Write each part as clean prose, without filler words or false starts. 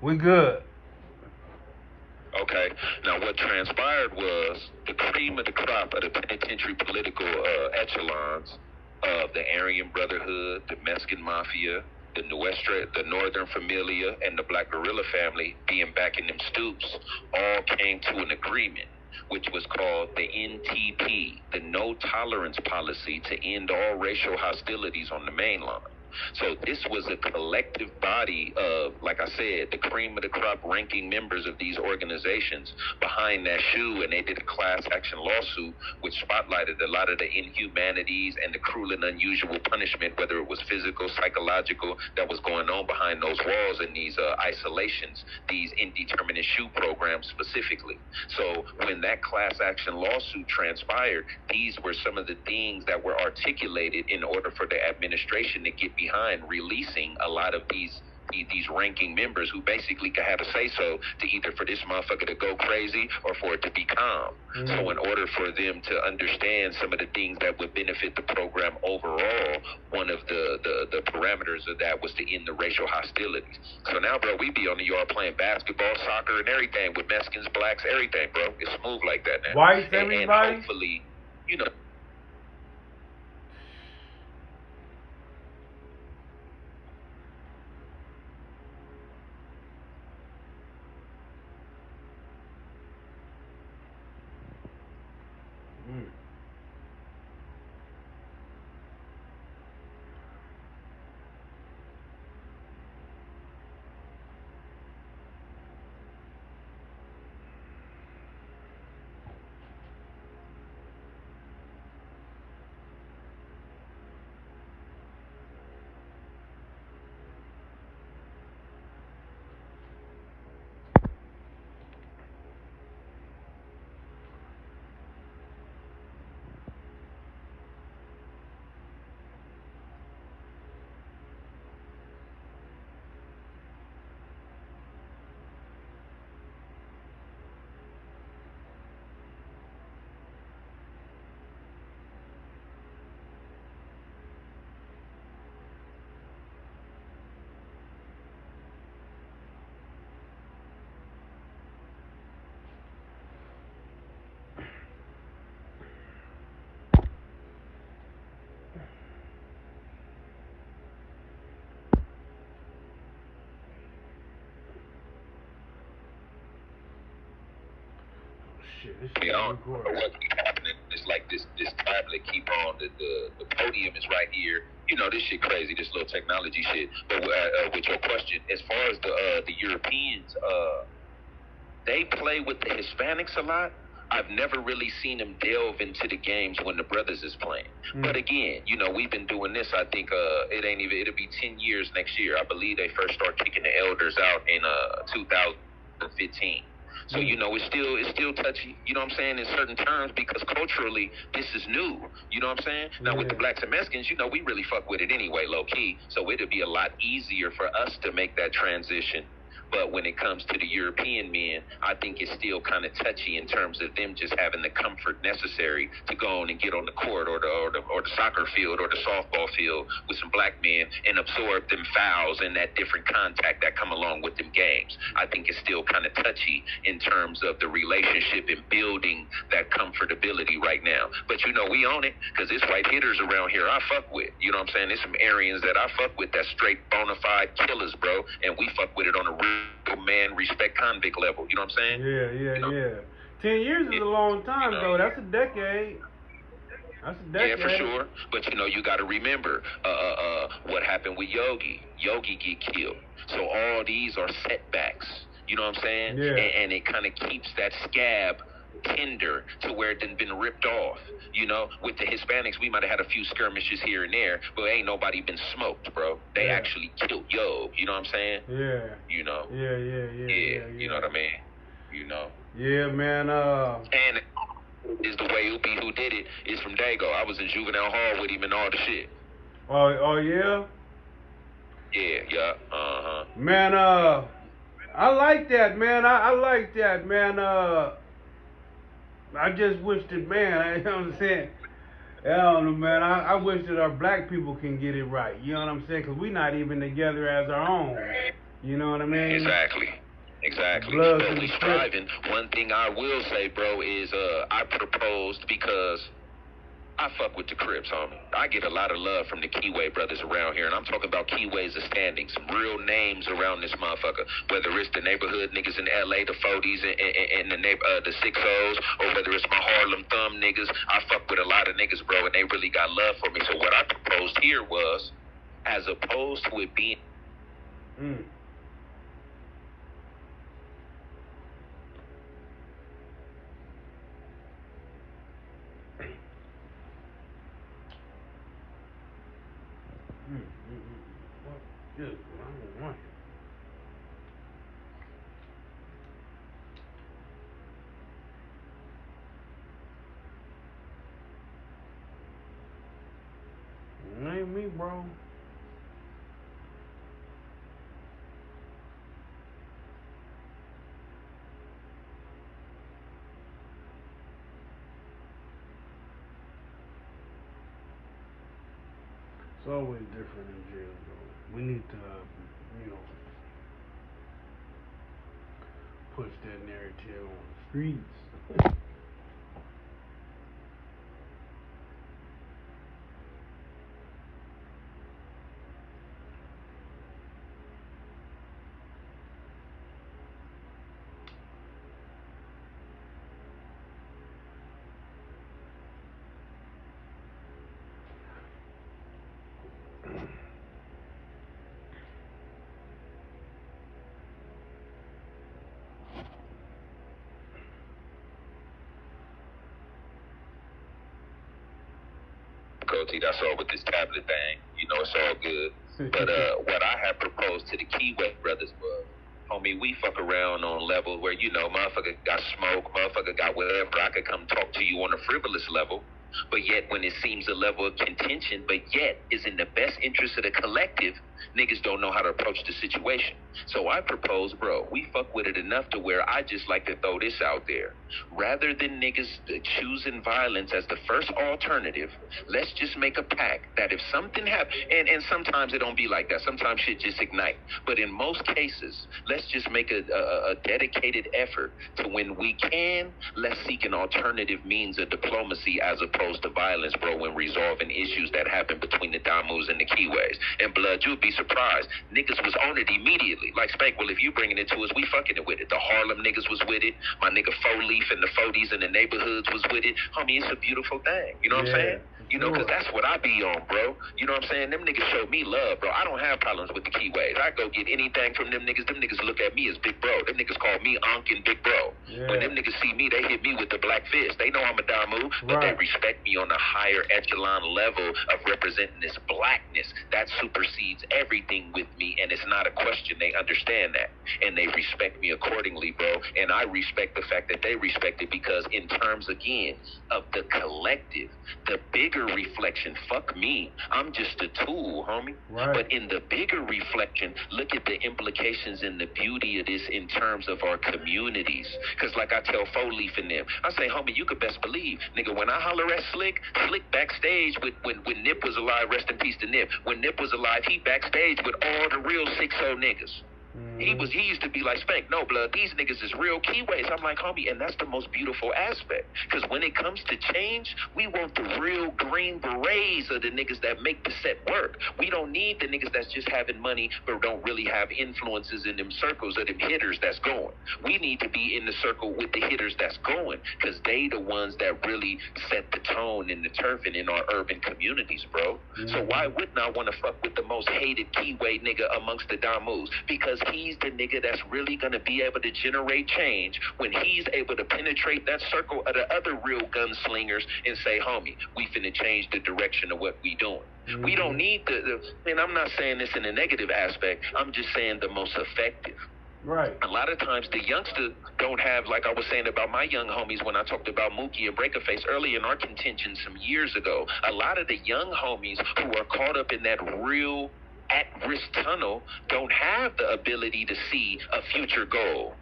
We good. Okay. Now, what transpired was the cream of the crop of the penitentiary political echelons of the Aryan Brotherhood, the Mexican Mafia, the Northern Familia, and the Black Guerrilla family being back in them stoops all came to an agreement, which was called the NTP, the No Tolerance Policy to end all racial hostilities on the mainland. So this was a collective body of, like I said, the cream of the crop ranking members of these organizations behind that shoe, and they did a class action lawsuit which spotlighted a lot of the inhumanities and the cruel and unusual punishment, whether it was physical, psychological, that was going on behind those walls in these isolations, these indeterminate shoe programs specifically. So when that class action lawsuit transpired, these were some of the things that were articulated in order for the administration to get behind releasing a lot of these ranking members who basically could have a say so to either for this motherfucker to go crazy or for it to be calm. So in order for them to understand some of the things that would benefit the program overall, one of the parameters of that was to end the racial hostilities. So now, bro, we be on the yard playing basketball, soccer, and everything with Mexicans, blacks, everything, bro. It's smooth like that now. Whites, And everybody. hopefully, you know, Mm. Shit, this shit ain't I don't know recording. what keep happening. It's like this tablet keep on the podium is right here. You know, this shit crazy, this little technology shit. But with your question, as far as the Europeans, they play with the Hispanics a lot. I've never really seen them delve into the games when the brothers is playing. But again, you know, we've been doing this. I think it'll be 10 years next year. I believe they first start kicking the elders out in 2015. So you know, it's still touchy. You know what I'm saying, in certain terms, because culturally this is new. You know what I'm saying? Now with the blacks and Mexicans, you know, we really fuck with it anyway, low key. So it'll be a lot easier for us to make that transition. But when it comes to the European men, I think it's still kind of touchy in terms of them just having the comfort necessary to go on and get on the court or the soccer field or the softball field with some black men and absorb them fouls and that different contact that come along with them games. I think it's still kind of touchy in terms of the relationship and building that comfortability right now. But you know, we own it because it's white hitters around here I fuck with. You know what I'm saying? There's some Aryans that I fuck with that straight bona fide killers, bro. And we fuck with it on a real man respect convict level. You know what I'm saying? Yeah, yeah, You know? yeah. 10 years is a long You time, know? though. That's a decade. That's a Yeah, for decade. sure. But you know, you got to remember what happened with Yogi. Yogi get killed. So all these are setbacks. You know what I'm saying? Yeah. And it kind of keeps that scab tender to where it done been ripped off. You know, with the Hispanics, we might have had a few skirmishes here and there, but ain't nobody been smoked, bro. They Yeah. actually killed Yo. You know what I'm saying? Yeah. You know? Yeah, yeah, yeah, yeah. You know what I mean? You know? Yeah, man. And is the way who did it is from Dago. I was in juvenile hall with him and all the shit. Oh, yeah. Yeah. Uh-huh. Man, I like that, man. I like that, man. I just wish that, man. You know what I'm saying? I don't know, man. I wish that our black people can get it right. You know what I'm saying? Because we not even together as our own. You know what I mean? Exactly. Bloods But and we Crips. striving. One thing I will say, bro, is I proposed because I fuck with the Crips, homie. I get a lot of love from the Keyway brothers around here, and I'm talking about Keyways of standing, some real names around this motherfucker. Whether it's the neighborhood niggas in LA, the 40s and the 60s, or whether it's my Harlem Thumb niggas, I fuck with a lot of niggas, bro, and they really got love for me. So what I proposed here was, as opposed to it being What is it? I don't want it. It ain't me, bro. It's always different in jail, though. We need to, push that narrative on the streets. That's all with this tablet thing. You know, it's all good. But what I had proposed to the Keyway brothers was, homie, we fuck around on level where, motherfucker got smoke, motherfucker got whatever. I could come talk to you on a frivolous level. But yet, when it seems a level of contention, but yet is in the best interest of the collective, niggas don't know how to approach the situation. So I propose, bro, we fuck with it enough to where I just like to throw this out there. Rather than niggas choosing violence as the first alternative, let's just make a pact that if something happens, and sometimes it don't be like that. Sometimes shit just ignite. But in most cases, let's just make a dedicated effort to when we can, let's seek an alternative means of diplomacy as opposed to violence, bro, when resolving issues that happen between the Damus and the Keyways. And blood, you'd be surprised. Niggas was on it immediately. Like Spank, well, if you bringing it to us, we fucking it with it. The Harlem niggas was with it. My nigga Leaf and the 40s and the neighborhoods was with it. Homie, it's a beautiful thing. You know what I'm saying? You know, because that's what I be on, bro. You know what I'm saying? Them niggas show me love, bro. I don't have problems with the Keyways. I go get anything from them niggas. Them niggas look at me as big bro. Them niggas call me Unc and big bro. Yeah. When them niggas see me, they hit me with the black fist. They know I'm a Damu, but they respect me on a higher echelon level of representing this blackness. That supersedes everything with me, and it's not a question. They understand that, and they respect me accordingly, bro. And I respect the fact that they respect it because in terms, again, of the collective, the bigger reflection, fuck me, I'm just a tool, homie. Right. But in the bigger reflection, look at the implications and the beauty of this in terms of our communities. Because like I tell Leaf and them, I say, homie, you could best believe, nigga, when I holler at Slick backstage when Nip was alive, rest in peace to Nip, when Nip was alive, he backstage with all the real 6-0 niggas. He used to be like, Spank, no blood, these niggas is real Keyways. I'm like, homie, and that's the most beautiful aspect. Because when it comes to change, we want the real green berets of the niggas that make the set work. We don't need the niggas that's just having money but don't really have influences in them circles of them hitters that's going. We need to be in the circle with the hitters that's going, because they the ones that really set the tone in the turf and in our urban communities, bro. So why wouldn't I want to fuck with the most hated Keyway nigga amongst the Damus? Because he's the nigga that's really gonna be able to generate change when he's able to penetrate that circle of the other real gunslingers and say, homie, we finna change the direction of what we doing. We don't need and I'm not saying this in a negative aspect, I'm just saying the most effective. Right. A lot of times the youngsters don't have, like I was saying about my young homies when I talked about Mookie and Breakerface early in our contention some years ago, a lot of the young homies who are caught up in that real at-risk tunnel don't have the ability to see a future goal.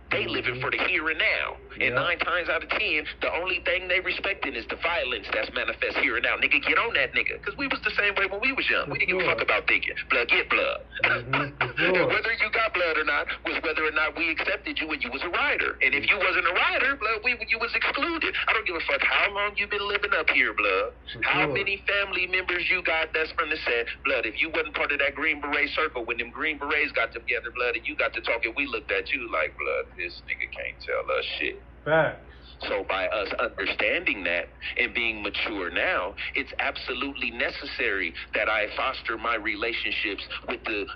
They living for the here and now. And 9 times out of 10, the only thing they respecting is the violence that's manifest here and now. Nigga, get on that nigga. Because we was the same way when we was young. We didn't give a fuck about thinking. Blood, get blood. And whether you got blood or not was whether or not we accepted you when you was a rider. And if you wasn't a rider, blood, you was excluded. I don't give a fuck how long you been living up here, blood. How many family members you got that's from the set. Blood, if you wasn't part of that Green Beret circle, when them Green Berets got together, blood, and you got to talking, we looked at you like, blood, this nigga can't tell us shit. Facts. So by us understanding that and being mature now, it's absolutely necessary that I foster my relationships with the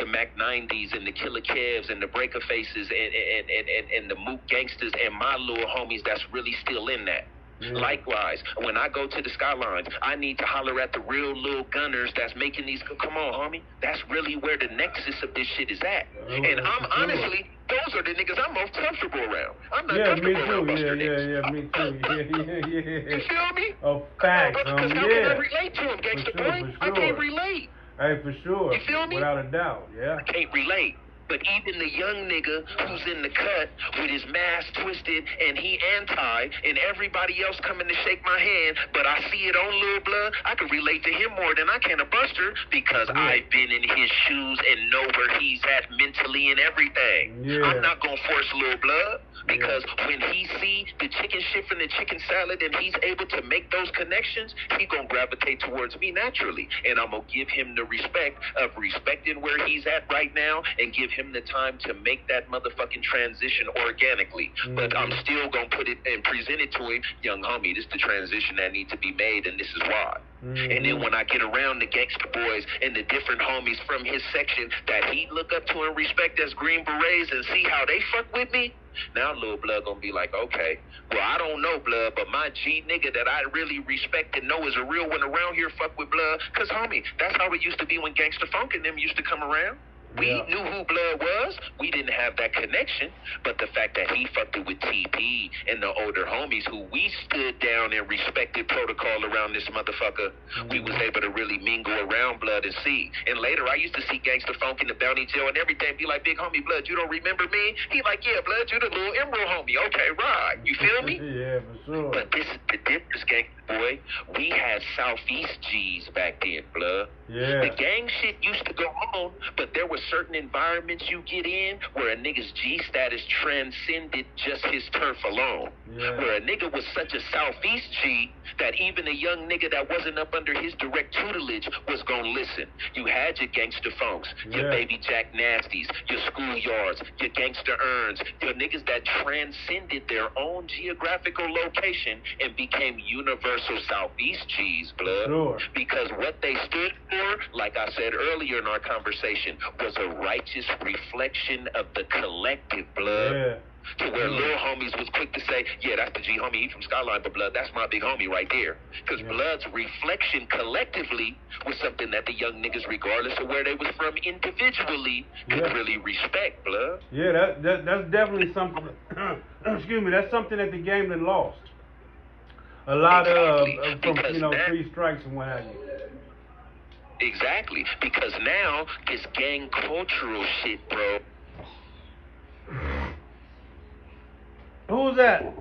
Mac 90s and the Killer Kevs and the Breaker Faces and the Mook Gangsters and my little homies that's really still in that. Likewise, when I go to the Skylines, I need to holler at the real little gunners that's making these. Come on, homie. That's really where the nexus of this shit is at. And I'm honestly, those are the niggas I'm most comfortable around. I'm not comfortable around Buster niggas. Me too. You feel me? Oh, facts. Because how can I relate to him, gangsta boy? I can't relate. Hey, for sure. You feel me? Without a doubt, yeah. I can't relate. But even the young nigga who's in the cut with his mask twisted and he anti and everybody else coming to shake my hand, but I see it on Lil Blood, I can relate to him more than I can a Buster because I've been in his shoes and know where he's at mentally and everything. I'm not going to force Lil Blood because when he see the chicken shift and the chicken salad and he's able to make those connections, he going to gravitate towards me naturally. And I'm going to give him the respect of respecting where he's at right now and give him the time to make that motherfucking transition organically. But I'm still gonna put it and present it to him, young homie, this is the transition that needs to be made and this is why. And then when I get around the gangster boys and the different homies from his section that he look up to and respect as Green Berets and see how they fuck with me, now Lil Blood gonna be like, okay, well I don't know Blood, but my G nigga that I really respect and know is a real one around here fuck with Blood. Cause homie, that's how it used to be when Gangsta Funk and them used to come around. We knew who Blood was. We didn't have that connection. But the fact that he fucked it with TP and the older homies who we stood down and respected protocol around this motherfucker, we was able to really mingle around Blood and see. And later, I used to see Gangsta Funk in the Bounty Jail and everything be like, big homie Blood, you don't remember me? He like, yeah, Blood, you the little Emerald homie. Okay, right. You feel me? Yeah, for sure. But this is the difference, Gangsta boy. We had Southeast G's back then, Blood. The gang shit used to go on, but there were certain environments you get in where a nigga's G status transcended just his turf alone. Where a nigga was such a Southeast G that even a young nigga that wasn't up under his direct tutelage was gonna listen. You had your Gangsta Funks, your Baby Jack Nasties, your Schoolyards, your Gangsta Earns, your niggas that transcended their own geographical location and became universal Southeast G's, Blood. Because what they stood for, like I said earlier in our conversation, was a righteous reflection of the collective, Blood. To where little homies was quick to say, yeah, that's the G homie, he from Skyline, but Blood, that's my big homie right there. Because Blood's reflection collectively was something that the young niggas, regardless of where they was from individually, could really respect, Blood. Yeah, that's definitely something, excuse me, that's something that the game had lost. A lot of from, three strikes and what have you. Exactly, because now this gang cultural shit, bro. Who's that?